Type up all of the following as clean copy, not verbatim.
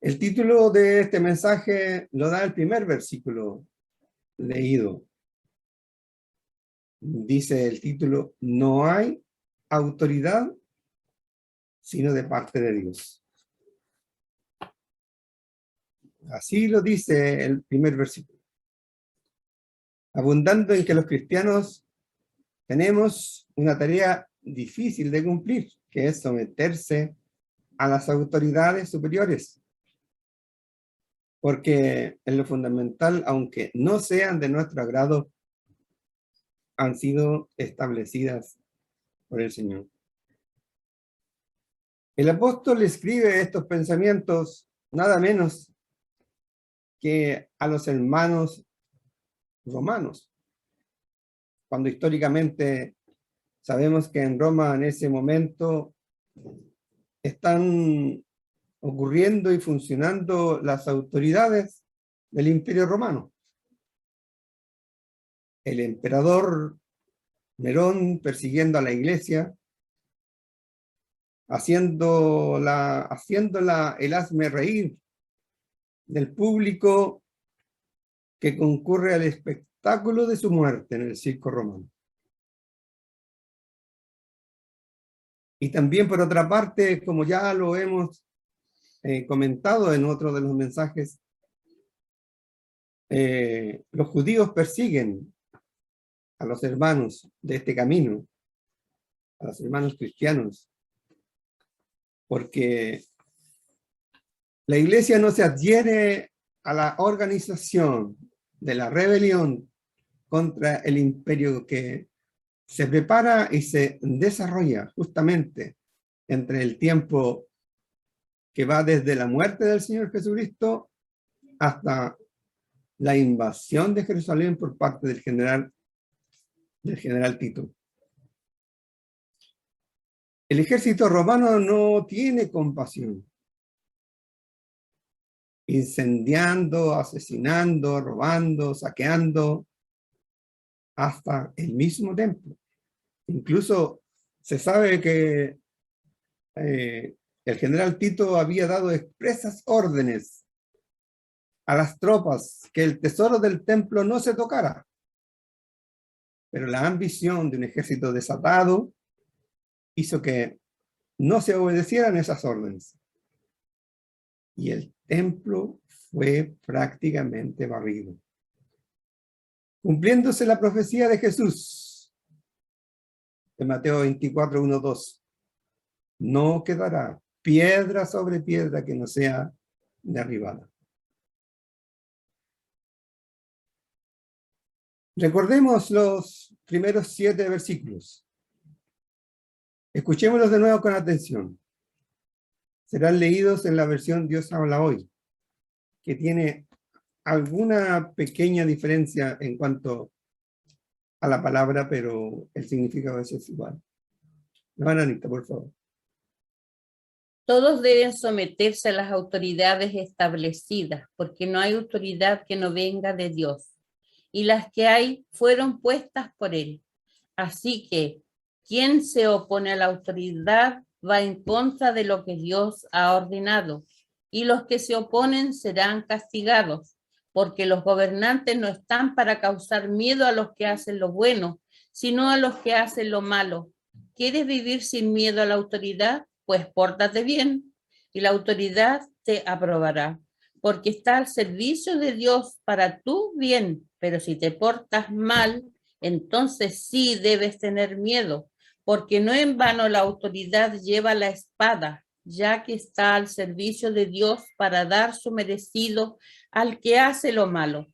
El título de este mensaje lo da el primer versículo leído. Dice el título: no hay autoridad sino de parte de Dios. Así lo dice el primer versículo. Abundando en que los cristianos tenemos una tarea difícil de cumplir, que es someterse a las autoridades superiores. Porque en lo fundamental, aunque no sean de nuestro agrado, han sido establecidas por el Señor. El apóstol escribe estos pensamientos nada menos que a los hermanos romanos, cuando históricamente sabemos que en Roma en ese momento están ocurriendo y funcionando las autoridades del Imperio Romano. El emperador Nerón persiguiendo a la iglesia, haciéndola el hazme reír del público que concurre al espectáculo de su muerte en el circo romano. Y también, por otra parte, como ya lo hemos comentado en otro de los mensajes, los judíos persiguen a los hermanos de este camino, a los hermanos cristianos, porque la iglesia no se adhiere a la organización de la rebelión contra el imperio que se prepara y se desarrolla justamente entre el tiempo que va desde la muerte del Señor Jesucristo hasta la invasión de Jerusalén por parte del general Tito. El ejército romano no tiene compasión, incendiando, asesinando, robando, saqueando hasta el mismo templo. Incluso se sabe que el general Tito había dado expresas órdenes a las tropas que el tesoro del templo no se tocara. Pero la ambición de un ejército desatado hizo que no se obedecieran esas órdenes. Y el templo fue prácticamente barrido. Cumpliéndose la profecía de Jesús, de Mateo 24, 1, 2. No quedará piedra sobre piedra que no sea derribada. Recordemos los primeros 7 versículos. Escuchémoslos de nuevo con atención. Serán leídos en la versión Dios habla hoy, que tiene alguna pequeña diferencia en cuanto a la palabra, pero el significado es igual. Hermana Anita, por favor. Todos deben someterse a las autoridades establecidas, porque no hay autoridad que no venga de Dios, y las que hay fueron puestas por Él. Así que quien se opone a la autoridad va en contra de lo que Dios ha ordenado, y los que se oponen serán castigados, porque los gobernantes no están para causar miedo a los que hacen lo bueno, sino a los que hacen lo malo. ¿Quieres vivir sin miedo a la autoridad? Pues pórtate bien, y la autoridad te aprobará, porque está al servicio de Dios para tu bien. Pero si te portas mal, entonces sí debes tener miedo, porque no en vano la autoridad lleva la espada, ya que está al servicio de Dios para dar su merecido al que hace lo malo.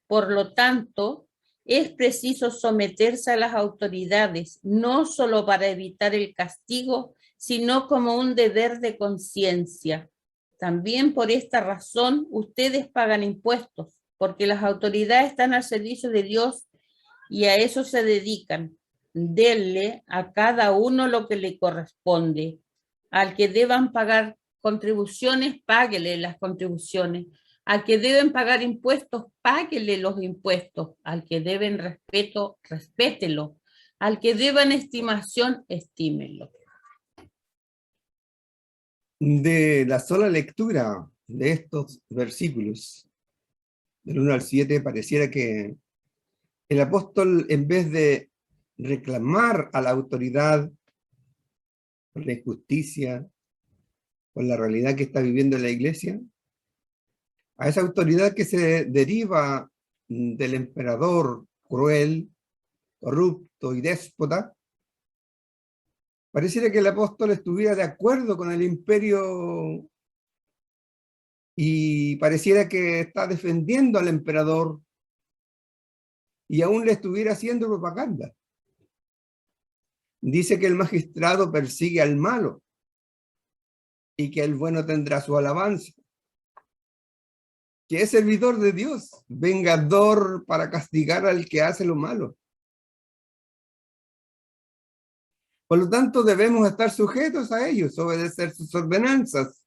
Por lo tanto, es preciso someterse a las autoridades, no solo para evitar el castigo, sino como un deber de conciencia. También por esta razón ustedes pagan impuestos, porque las autoridades están al servicio de Dios y a eso se dedican. Denle a cada uno lo que le corresponde. Al que deban pagar contribuciones, páguele las contribuciones. Al que deben pagar impuestos, páguele los impuestos. Al que deben respeto, respételo. Al que deban estimación, estímelo. De la sola lectura de estos versículos, del 1 al 7, pareciera que el apóstol, en vez de reclamar a la autoridad por la injusticia, por la realidad que está viviendo la iglesia, a esa autoridad que se deriva del emperador cruel, corrupto y déspota, pareciera que el apóstol estuviera de acuerdo con el imperio y pareciera que está defendiendo al emperador y aún le estuviera haciendo propaganda. Dice que el magistrado persigue al malo y que el bueno tendrá su alabanza, que es servidor de Dios, vengador para castigar al que hace lo malo. Por lo tanto, debemos estar sujetos a ellos, obedecer sus ordenanzas,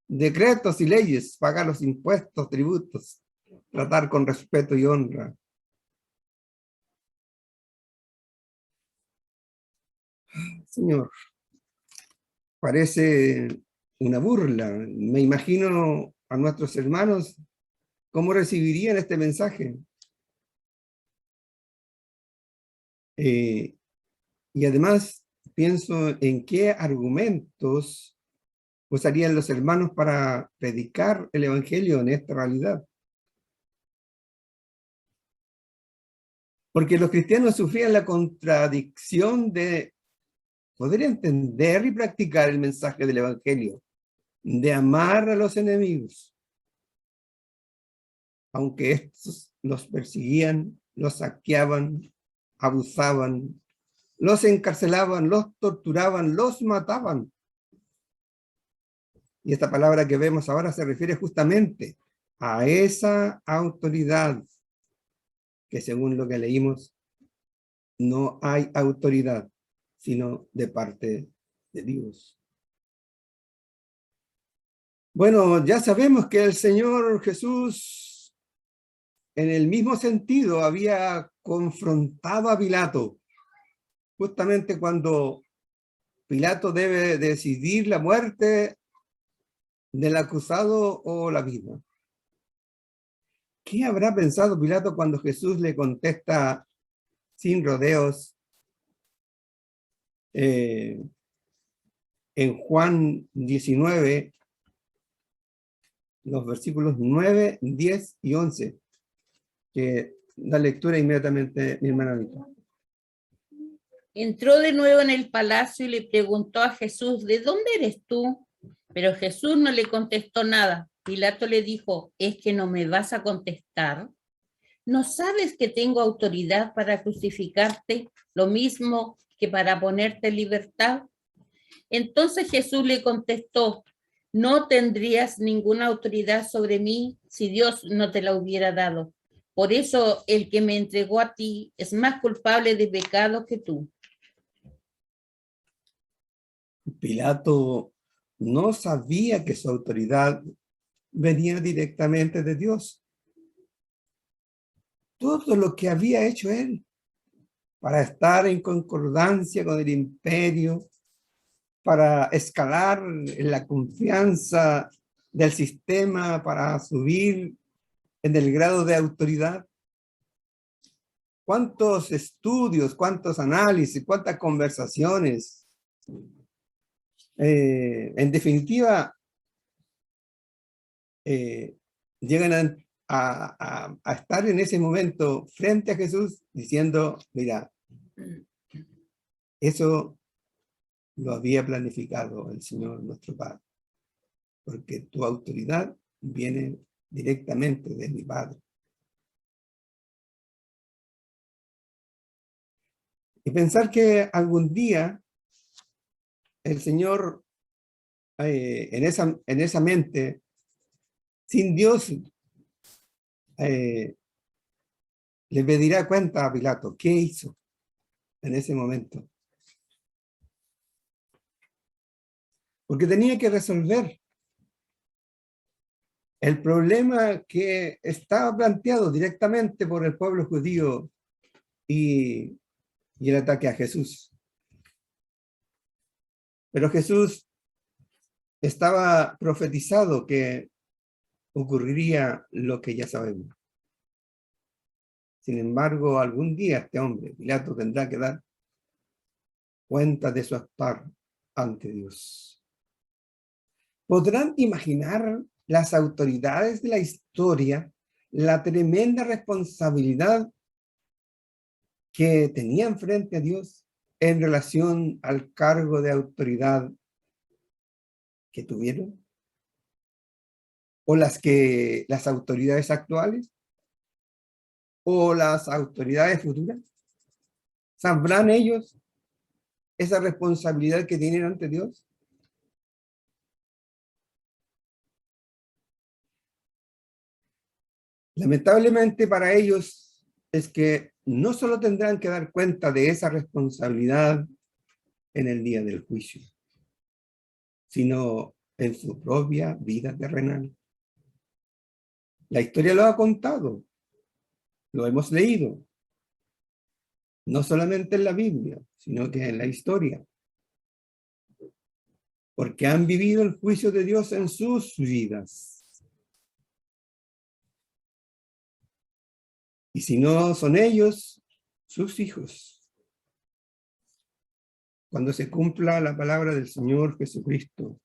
decretos y leyes, pagar los impuestos, tributos, tratar con respeto y honra. Señor, parece una burla. Me imagino a nuestros hermanos cómo recibirían este mensaje. Y además pienso en qué argumentos usarían los hermanos para predicar el evangelio en esta realidad. Porque los cristianos sufrían la contradicción de poder entender y practicar el mensaje del evangelio, de amar a los enemigos, aunque estos los perseguían, los saqueaban, abusaban, los encarcelaban, los torturaban, los mataban. Y esta palabra que vemos ahora se refiere justamente a esa autoridad que, según lo que leímos, no hay autoridad, sino de parte de Dios. Bueno, ya sabemos que el Señor Jesús, en el mismo sentido, había confrontado a Pilato, justamente cuando Pilato debe decidir la muerte del acusado o la vida. ¿Qué habrá pensado Pilato cuando Jesús le contesta sin rodeos en Juan 19, los versículos 9, 10 y 11, que da lectura inmediatamente mi hermana Anita? Entró de nuevo en el palacio y le preguntó a Jesús, ¿de dónde eres tú? Pero Jesús no le contestó nada. Pilato le dijo, ¿es que no me vas a contestar? ¿No sabes que tengo autoridad para crucificarte, lo mismo que para ponerte en libertad? Entonces Jesús le contestó, no tendrías ninguna autoridad sobre mí si Dios no te la hubiera dado. Por eso el que me entregó a ti es más culpable de pecado que tú. Pilato no sabía que su autoridad venía directamente de Dios. Todo lo que había hecho él para estar en concordancia con el imperio, para escalar en la confianza del sistema, para subir en el grado de autoridad. ¿Cuántos estudios, cuántos análisis, cuántas conversaciones? En definitiva, llegan a estar en ese momento frente a Jesús diciendo, mira, eso lo había planificado el Señor nuestro Padre, porque tu autoridad viene directamente de mi Padre. Y pensar que algún día el Señor en esa mente, sin Dios, le pedirá cuenta a Pilato qué hizo en ese momento. Porque tenía que resolver el problema que estaba planteado directamente por el pueblo judío y el ataque a Jesús. Pero Jesús estaba profetizado que ocurriría lo que ya sabemos. Sin embargo, algún día este hombre, Pilato, tendrá que dar cuenta de su actuar ante Dios. ¿Podrán imaginar las autoridades de la historia la tremenda responsabilidad que tenían frente a Dios en relación al cargo de autoridad que tuvieron? ¿O las autoridades actuales? ¿O las autoridades futuras? ¿Sabrán ellos esa responsabilidad que tienen ante Dios? Lamentablemente para ellos es que no solo tendrán que dar cuenta de esa responsabilidad en el día del juicio, sino en su propia vida terrenal. La historia lo ha contado, lo hemos leído, no solamente en la Biblia, sino que en la historia, porque han vivido el juicio de Dios en sus vidas. Y si no son ellos, sus hijos. Cuando se cumpla la palabra del Señor Jesucristo,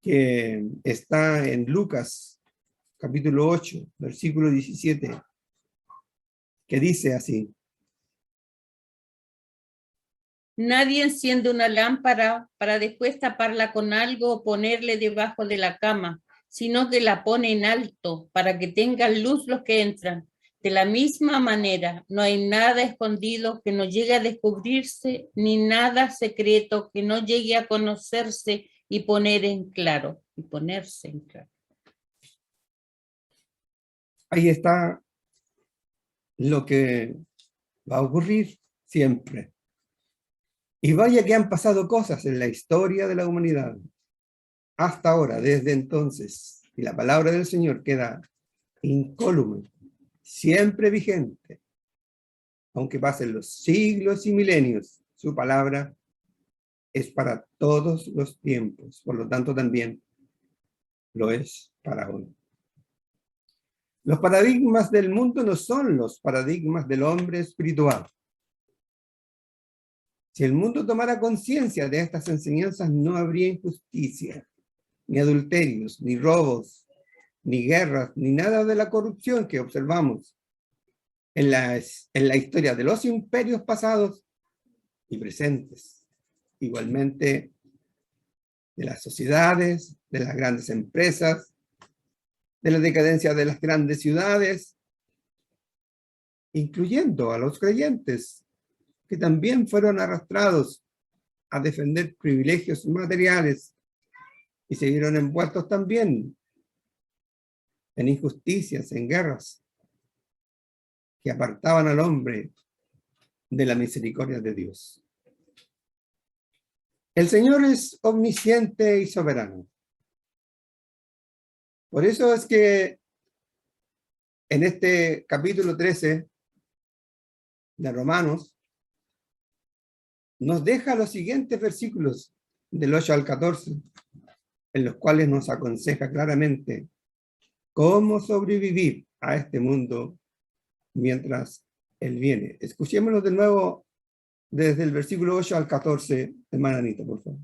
que está en Lucas, capítulo 8, versículo 17, que dice así: Nadie enciende una lámpara para después taparla con algo o ponerle debajo de la cama, sino que la pone en alto para que tengan luz los que entran. De la misma manera, no hay nada escondido que no llegue a descubrirse, ni nada secreto que no llegue a conocerse y ponerse en claro. Ahí está lo que va a ocurrir siempre. Y vaya que han pasado cosas en la historia de la humanidad hasta ahora, desde entonces, y la palabra del Señor queda incólume, siempre vigente. Aunque pasen los siglos y milenios, su palabra es para todos los tiempos, por lo tanto también lo es para hoy. Los paradigmas del mundo no son los paradigmas del hombre espiritual. Si el mundo tomara conciencia de estas enseñanzas, no habría injusticia, ni adulterios, ni robos, ni guerras, ni nada de la corrupción que observamos en la historia de los imperios pasados y presentes. Igualmente de las sociedades, de las grandes empresas, de la decadencia de las grandes ciudades, incluyendo a los creyentes, que también fueron arrastrados a defender privilegios materiales y se vieron envueltos también en injusticias, en guerras, que apartaban al hombre de la misericordia de Dios. El Señor es omnisciente y soberano. Por eso es que en este capítulo 13 de Romanos nos deja los siguientes versículos del 8 al 14, en los cuales nos aconseja claramente cómo sobrevivir a este mundo mientras Él viene. Escuchémoslo de nuevo desde el versículo 8 al 14, hermana Anita, por favor.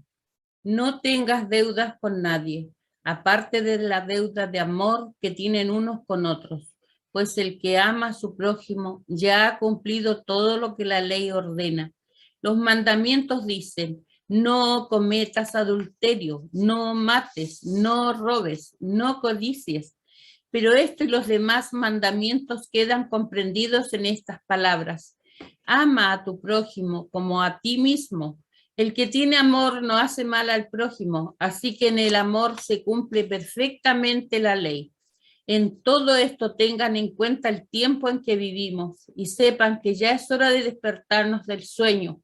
No tengas deudas con nadie, aparte de la deuda de amor que tienen unos con otros, pues el que ama a su prójimo ya ha cumplido todo lo que la ley ordena. Los mandamientos dicen: no cometas adulterio, no mates, no robes, no codicies. Pero esto y los demás mandamientos quedan comprendidos en estas palabras: ama a tu prójimo como a ti mismo. El que tiene amor no hace mal al prójimo, así que en el amor se cumple perfectamente la ley. En todo esto tengan en cuenta el tiempo en que vivimos y sepan que ya es hora de despertarnos del sueño,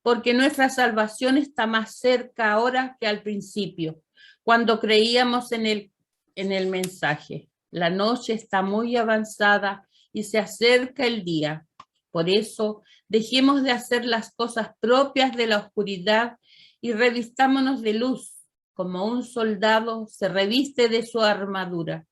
porque nuestra salvación está más cerca ahora que al principio, cuando creíamos en el mensaje. La noche está muy avanzada y se acerca el día. Por eso, dejemos de hacer las cosas propias de la oscuridad y revistámonos de luz, como un soldado se reviste de su armadura.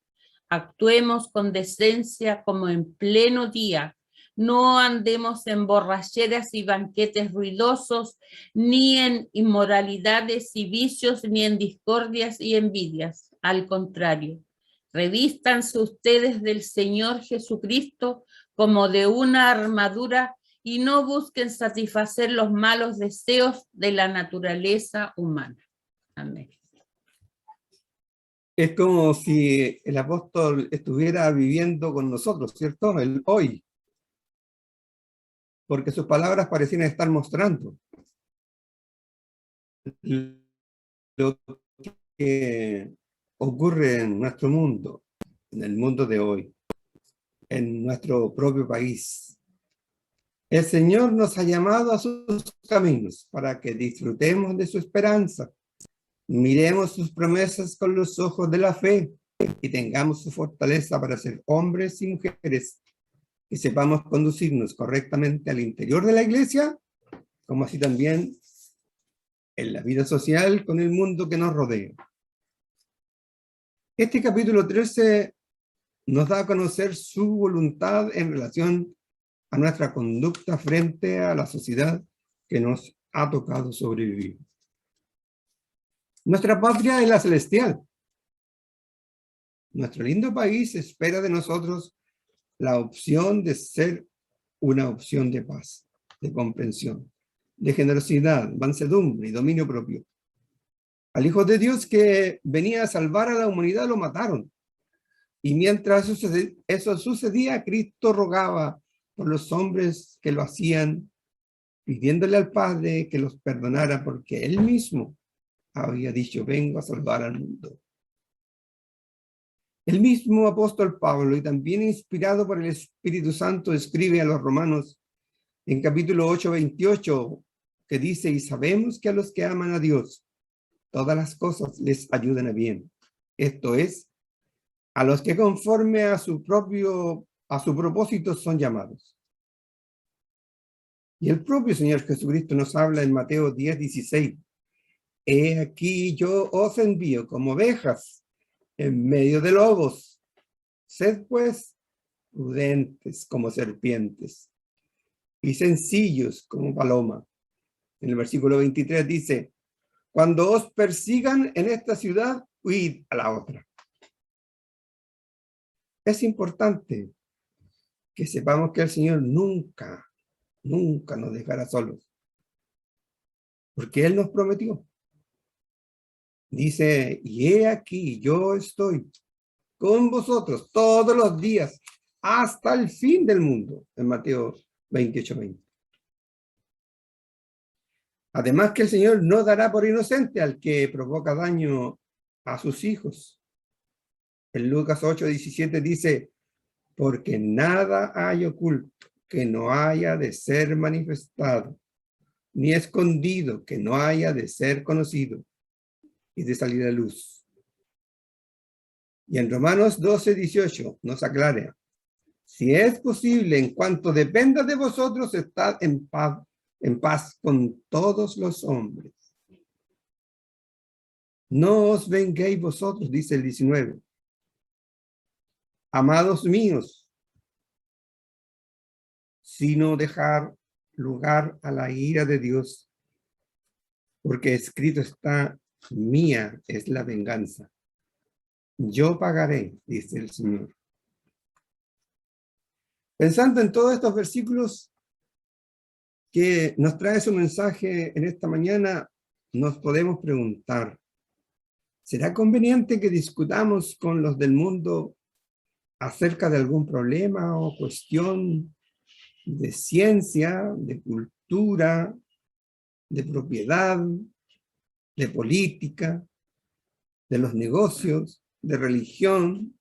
Actuemos con decencia como en pleno día. No andemos en borracheras y banquetes ruidosos, ni en inmoralidades y vicios, ni en discordias y envidias. Al contrario, revístanse ustedes del Señor Jesucristo como de una armadura y no busquen satisfacer los malos deseos de la naturaleza humana. Amén. Es como si el apóstol estuviera viviendo con nosotros, ¿cierto? El hoy. Porque sus palabras parecían estar mostrando lo que ocurre en nuestro mundo, en el mundo de hoy, en nuestro propio país. El Señor nos ha llamado a sus caminos para que disfrutemos de su esperanza, miremos sus promesas con los ojos de la fe y tengamos su fortaleza para ser hombres y mujeres que sepamos conducirnos correctamente al interior de la iglesia, como así también en la vida social con el mundo que nos rodea. Este capítulo 13 nos da a conocer su voluntad en relación a nuestra conducta frente a la sociedad que nos ha tocado sobrevivir. Nuestra patria es la celestial. Nuestro lindo país espera de nosotros la opción de ser una opción de paz, de comprensión, de generosidad, mansedumbre y dominio propio. Al Hijo de Dios que venía a salvar a la humanidad lo mataron. Y mientras eso sucedía, Cristo rogaba por los hombres que lo hacían, pidiéndole al Padre que los perdonara porque Él mismo había dicho, vengo a salvar al mundo. El mismo apóstol Pablo, y también inspirado por el Espíritu Santo, escribe a los romanos en capítulo 8, 28, que dice, y sabemos que a los que aman a Dios, todas las cosas les ayudan a bien. Esto es, a los que conforme a su propósito son llamados. Y el propio Señor Jesucristo nos habla en Mateo 10, 16. He aquí yo os envío como ovejas en medio de lobos. Sed pues prudentes como serpientes y sencillos como paloma. En el versículo 23 dice, cuando os persigan en esta ciudad, huid a la otra. Es importante que sepamos que el Señor nunca nos dejará solos, porque Él nos prometió. Dice, y he aquí, yo estoy con vosotros todos los días hasta el fin del mundo, en Mateo 28, 20. Además que el Señor no dará por inocente al que provoca daño a sus hijos. En Lucas 8, 17 dice, porque nada hay oculto que no haya de ser manifestado, ni escondido que no haya de ser conocido y de salir a luz. Y en Romanos 12, 18 nos aclara, si es posible, en cuanto dependa de vosotros, estad en paz con todos los hombres. No os venguéis vosotros, dice el 19. Amados míos, sino dejar lugar a la ira de Dios, porque escrito está, mía es la venganza. Yo pagaré, dice el Señor. Pensando en todos estos versículos que nos trae su mensaje en esta mañana, nos podemos preguntar, ¿será conveniente que discutamos con los del mundo acerca de algún problema o cuestión de ciencia, de cultura, de propiedad, de política, de los negocios, de religión,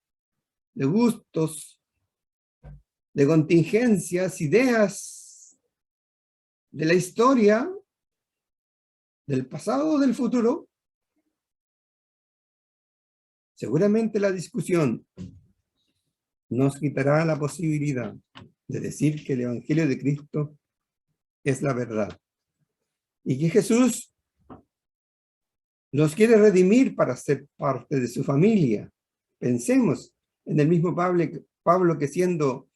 de gustos, de contingencias, ideas, de la historia, del pasado o del futuro? Seguramente la discusión nos quitará la posibilidad de decir que el Evangelio de Cristo es la verdad y que Jesús los quiere redimir para ser parte de su familia. Pensemos en el mismo Pablo que siendo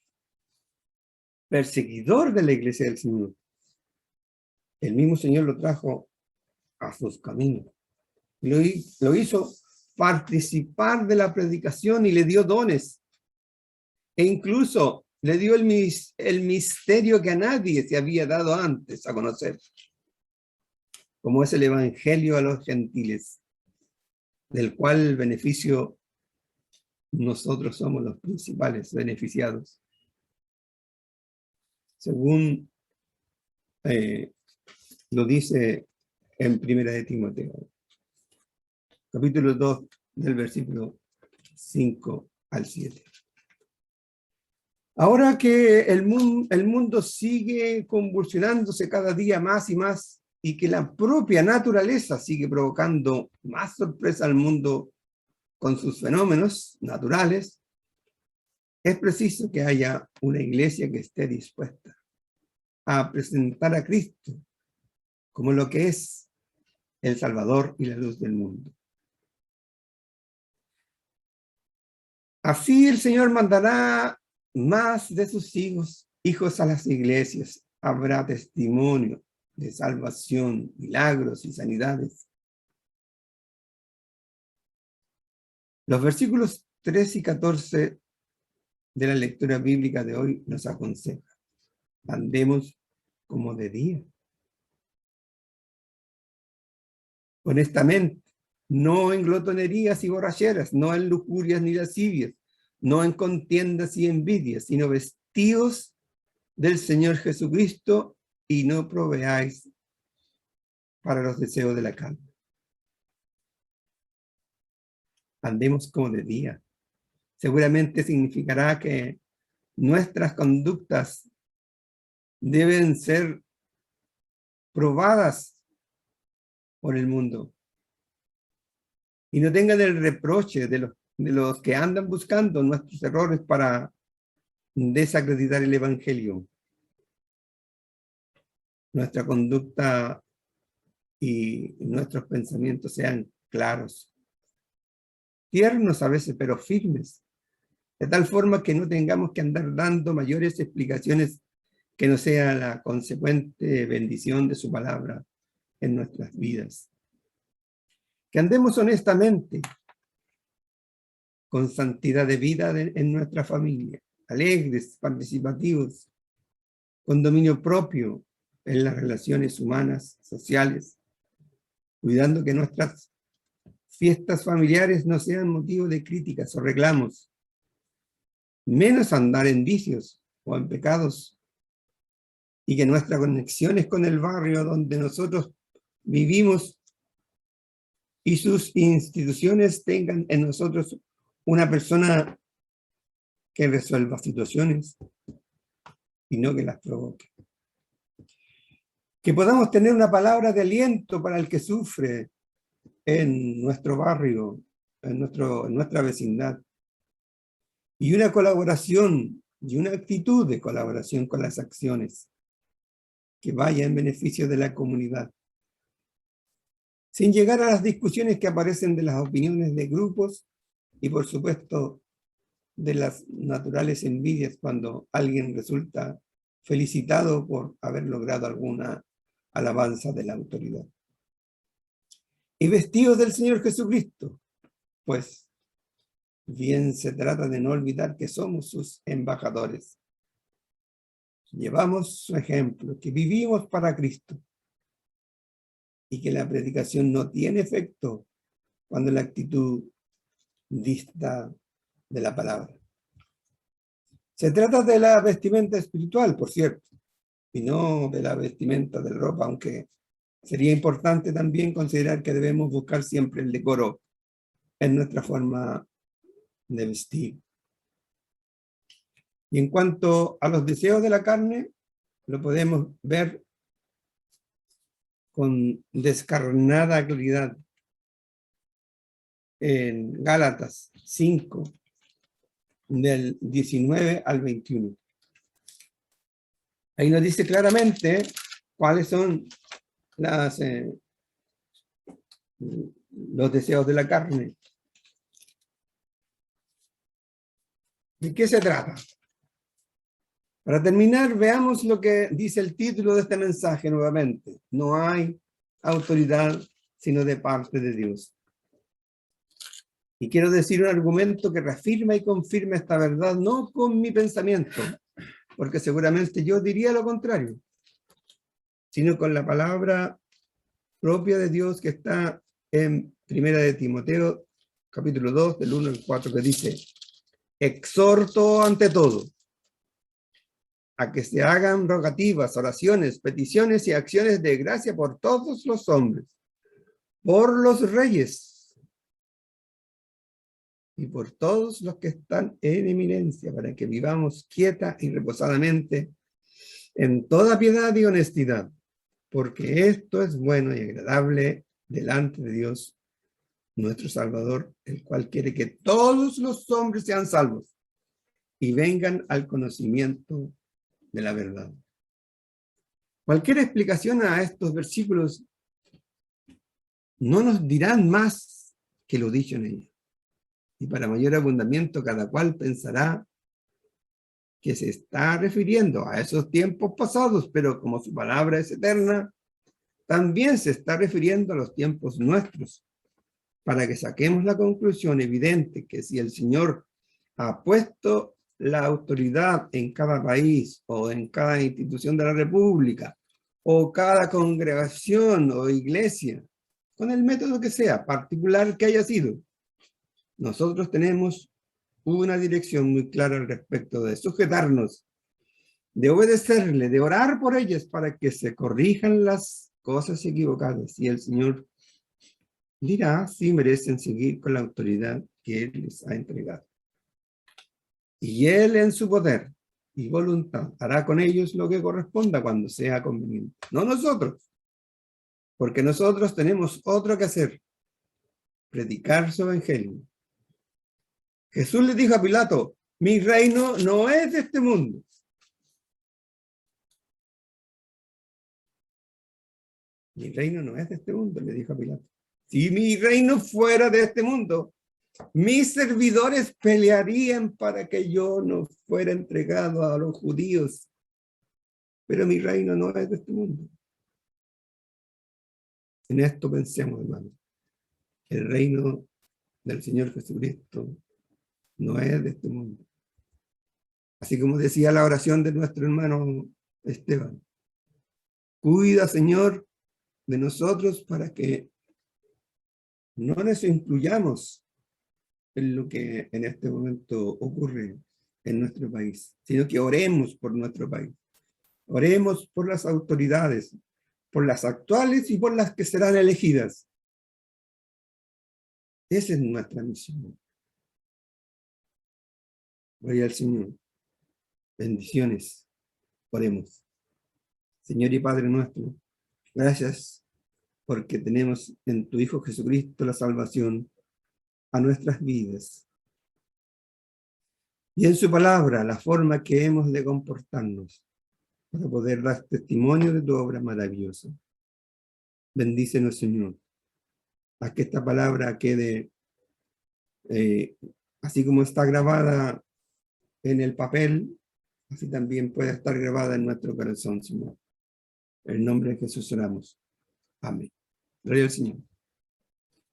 perseguidor de la iglesia del Señor, el mismo Señor lo trajo a sus caminos. Lo hizo participar de la predicación y le dio dones. E incluso le dio el misterio que a nadie se había dado antes a conocer, como es el evangelio a los gentiles, del cual el beneficio nosotros somos los principales beneficiados. Según lo dice en Primera de Timoteo, capítulo 2, del versículo 5 al 7. Ahora que el mundo sigue convulsionándose cada día más y más, y que la propia naturaleza sigue provocando más sorpresa al mundo con sus fenómenos naturales, es preciso que haya una iglesia que esté dispuesta a presentar a Cristo como lo que es el Salvador y la luz del mundo. Así el Señor mandará más de sus hijos a las iglesias. Habrá testimonio de salvación, milagros y sanidades. Los versículos 3 y 14 de la lectura bíblica de hoy nos aconsejan: andemos como de día, honestamente, no en glotonerías y borracheras, no en lujurias ni lascivias, no en contiendas y envidias, sino vestidos del Señor Jesucristo, y no proveáis para los deseos de la carne. Andemos como de día. Seguramente significará que nuestras conductas deben ser probadas por el mundo y no tengan el reproche de los que andan buscando nuestros errores para desacreditar el evangelio. Nuestra conducta y nuestros pensamientos sean claros, tiernos a veces, pero firmes, de tal forma que no tengamos que andar dando mayores explicaciones que no sea la consecuente bendición de su palabra en nuestras vidas. Que andemos honestamente, con santidad de vida en nuestra familia, alegres, participativos, con dominio propio en las relaciones humanas, sociales, cuidando que nuestras fiestas familiares no sean motivo de críticas o reclamos, menos andar en vicios o en pecados, y que nuestras conexiones con el barrio donde nosotros vivimos y sus instituciones tengan en nosotros una persona que resuelva situaciones y no que las provoque. Que podamos tener una palabra de aliento para el que sufre en nuestro barrio, en nuestra vecindad, y una colaboración y una actitud de colaboración con las acciones que vaya en beneficio de la comunidad, sin llegar a las discusiones que aparecen de las opiniones de grupos y, por supuesto, de las naturales envidias cuando alguien resulta felicitado por haber logrado alguna alabanza de la autoridad. Y vestidos del Señor Jesucristo, pues bien se trata de no olvidar que somos sus embajadores. Llevamos su ejemplo, que vivimos para Cristo, y que la predicación no tiene efecto cuando la actitud dista de la palabra. Se trata de la vestimenta espiritual, por cierto, y no de la vestimenta de la ropa, aunque sería importante también considerar que debemos buscar siempre el decoro en nuestra forma de vestir. Y en cuanto a los deseos de la carne, lo podemos ver con descarnada claridad en Gálatas 5, del 19 al 21. Ahí nos dice claramente cuáles son los deseos de la carne. ¿De qué se trata? Para terminar, veamos lo que dice el título de este mensaje nuevamente. No hay autoridad sino de parte de Dios. Y quiero decir un argumento que reafirma y confirma esta verdad, no con mi pensamiento, porque seguramente yo diría lo contrario, sino con la palabra propia de Dios que está en Primera de Timoteo, capítulo 2, del 1 al 4, que dice: exhorto ante todo a que se hagan rogativas, oraciones, peticiones y acciones de gracia por todos los hombres, por los reyes y por todos los que están en eminencia, para que vivamos quieta y reposadamente en toda piedad y honestidad, porque esto es bueno y agradable delante de Dios, nuestro Salvador, el cual quiere que todos los hombres sean salvos y vengan al conocimiento de la verdad. Cualquier explicación a estos versículos no nos dirán más que lo dicho en ellos. Y para mayor abundamiento, cada cual pensará que se está refiriendo a esos tiempos pasados, pero como su palabra es eterna, también se está refiriendo a los tiempos nuestros, para que saquemos la conclusión evidente que si el Señor ha puesto la autoridad en cada país o en cada institución de la República o cada congregación o iglesia, con el método que sea, particular que haya sido, nosotros tenemos una dirección muy clara al respecto de sujetarnos, de obedecerle, de orar por ellas para que se corrijan las cosas equivocadas. Y el Señor dirá si merecen seguir con la autoridad que Él les ha entregado. Y Él en su poder y voluntad hará con ellos lo que corresponda cuando sea conveniente. No nosotros, porque nosotros tenemos otro que hacer: predicar su evangelio. Jesús le dijo a Pilato: mi reino no es de este mundo. Mi reino no es de este mundo, le dijo a Pilato. Si mi reino fuera de este mundo, mis servidores pelearían para que yo no fuera entregado a los judíos. Pero mi reino no es de este mundo. En esto pensemos, hermano. El reino del Señor Jesucristo no es de este mundo. Así como decía la oración de nuestro hermano Esteban: cuida, Señor, de nosotros para que no nos incluyamos en lo que en este momento ocurre en nuestro país, sino que oremos por nuestro país. Oremos por las autoridades, por las actuales y por las que serán elegidas. Esa es nuestra misión. Gloria al Señor. Bendiciones. Oremos. Señor y Padre nuestro, gracias porque tenemos en tu Hijo Jesucristo la salvación a nuestras vidas. Y en su palabra la forma que hemos de comportarnos para poder dar testimonio de tu obra maravillosa. Bendícenos, Señor. Haz que esta palabra quede así como está grabada en el papel, así también pueda estar grabada en nuestro corazón, Señor. En el nombre de Jesús oramos. Amén. Gloria al Señor.